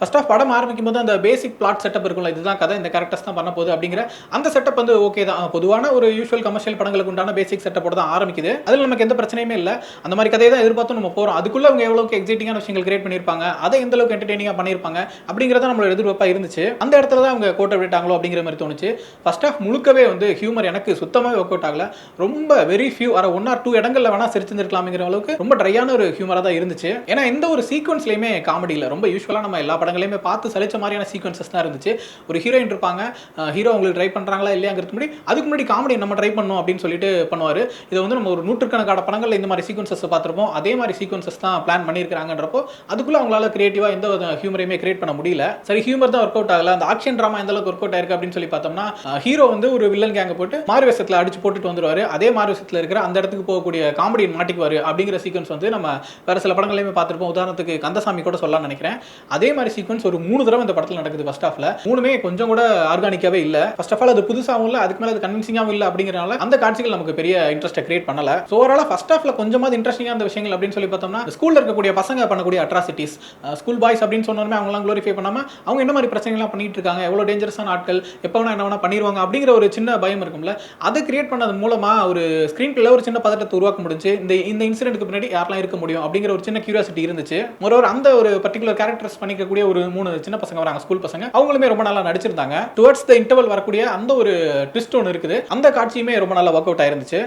First of படம் ஆரம்பிக்கும்போது அந்த பேசிக் பிளாட் செட்டப் இருக்கும்ல, இதுதான் கதை, இந்த கேரக்டர்ஸ் தான் பண்ண போகுது அப்படிங்கிற அந்த செட்டப் வந்து ஓகே தான். பொதுவான ஒரு யூசுவல் கமர்ஷியல் படங்களுக்கு உண்டான பேசிக் செட்டப்போட தான் ஆரம்பிக்குது. அதில் நமக்கு எந்த பிரச்சனையுமே இல்லை. அந்த மாதிரி கதையை தான் எதிர்பார்த்து நம்ம போகிறோம். அதுக்குள்ள அவங்க எவ்வளவுக்கு எக்ஸைட்டிங்கான விஷயங்கள் கிரியேட் பண்ணியிருப்பாங்க, அதை எந்த அளவுக்கு என்டர்டெய்னிங்காக பண்ணியிருப்பாங்க அப்படிங்கிறத நம்மளோட எதிர்பார்ப்பாக இருந்துச்சு. அந்த இடத்துல தான் அவங்க கோட்டை விட்டாங்களோ அப்படிங்கிற மாதிரி தோணுச்சு. ஃபர்ஸ்ட் ஆஃப் முழுக்கவே வந்து ஹியூமர் எனக்கு சுத்தமாகவே ஒர்க் அவுட் ஆகல. ரொம்ப very few one or two இடங்கள்ல வேணா சிரிச்சிருக்கலாம்ங்கிற அளவுக்கு ரொம்ப ட்ரையான ஒரு ஹியூமராக தான் இருந்துச்சு. ஏன்னா எந்த ஒரு சீக்வன்ஸ்லையுமே காமெடி இல்லை. ரொம்ப யூஸ்வலாக நம்ம எல்லா படங்களையுமே பார்த்து சலிச்ச மாதிரியான சீக்வன்சஸ் தான் இருந்துச்சு. ஒரு ஹீரோயின் இருப்பாங்க, ஹீரோ உங்களுக்கு ட்ரை பண்றாங்களா இல்லையாங்கிறது முன்னாடி அதுக்கு முன்னாடி காமெடி நம்ம ட்ரை பண்ணணும் அப்படின்னு சொல்லிட்டு பண்ணுவாரு. இதை வந்து நம்ம ஒரு நூற்றுக்கணக்கான படங்கள்ல இந்த மாதிரி சீக்வன்சஸ் பார்த்திருப்போம். அதே மாதிரி சீக்வன்சஸ் தான் பிளான் பண்ணியிருக்காங்கன்றப்போ அதுக்குள்ள அவங்களால கிரியேட்டிவா எந்த ஹியூமரையுமே கிரியேட் பண்ண முடியல. சரி, ஹியூமர் தான் ஒர்க் அவுட் ஆகல. அந்த ஆக்ஷன் டிராமா எந்த அளவுக்கு ஒர்க் அவுட் ஆயிருக்கு அப்படின்னு சொல்லி பார்த்தோம்னா, ஹீரோ வந்து ஒரு வில்லன் கேங்க போட்டு மாறு வேஷத்துல அடிச்சு போட்டுட்டு வந்துருவாரு. அதே மாறு வேஷத்துல இருக்கிற அந்த இடத்துக்கு போகக்கூடிய காமெடி மாட்டிக்குவாரு அப்படிங்கிற சீக்வன்ஸ் வந்து நம்ம வேற சில படங்களையுமே பார்த்திருப்போம். உதாரணத்துக்கு கந்தசாமி கூட சொல்லலாம்னு நினைக்கிறேன். அதே மாதிரி சீக்வன்ஸ் ஒரு 3 தடவை இந்த படத்துல நடக்குது. ஃபர்ஸ்ட் ஹாஃப்ல மூணுமே கொஞ்சம் கூட ஆர்கானிக்காவே இல்ல. ஃபர்ஸ்ட் ஆஃப் ஆல் அது புதுசாவும் இல்ல, அதுக்கு மேல அது கன்வின்சிங்காவும் இல்ல அப்படிங்கறனால அந்த காட்சிகள் நமக்கு பெரிய இன்ட்ரெஸ்ட் கிரியேட் பண்ணல. சோ ஓவராலா ஃபர்ஸ்ட் ஹாஃப்ல கொஞ்சமாவது இன்ட்ரெஸ்டிங்கா அந்த விஷயங்கள் அப்படின்னு சொல்லி பார்த்தோம்னா, ஸ்கூல்ல இருக்கக்கூடிய பசங்க பண்ணக்கூடிய அட்ராசிட்டிஸ், ஸ்கூல் பாய்ஸ் அப்படின்னு சொன்னோமே அவங்கலாம் க்ளோரிஃபை பண்ணாம அவங்க என்ன மாதிரி பிரச்சனைகள் பண்ணிட்டு இருக்காங்க, எவ்வளவு டேஞ்சரஸான ஆட்கள், எப்ப வேணா என்ன வேணா பண்ணிடுவாங்க அப்படிங்கிற ஒரு சின்ன பயம் இருக்கும்ல, அதை கிரியேட் பண்ணது மூலமா ஒரு ஸ்கிரீன் பிளேல ஒரு சின்ன பதட்டத்தை உருவாக்க முடிஞ்சு. இந்த இன்சிடென்ட்க்கு பின்னாடி யாரெல்லாம் இருக்க முடியும் அப்படிங்கிற ஒரு சின்ன கியூரியாசிட்டி இருந்துச்சு. மொரோவர் அந்த ஒரு பர்டிகுலர் கேரக்டர்ஸ் பண்ணிக்கக்கூடிய ஒரு 3 சின்ன பசங்க வராங்க, ஸ்கூல் பசங்க. அவங்களுமே ரொம்ப நல்லா நடிச்சிருந்தாங்க. டுவர்ட்ஸ் தி இன்டர்வல் வரக்கூடிய அந்த ஒரு ட்விஸ்ட் ஒன்று இருக்குது. அந்த காட்சியுமே ரொம்ப நல்லா ஒர்க் அவுட் ஆயிருந்துச்சு.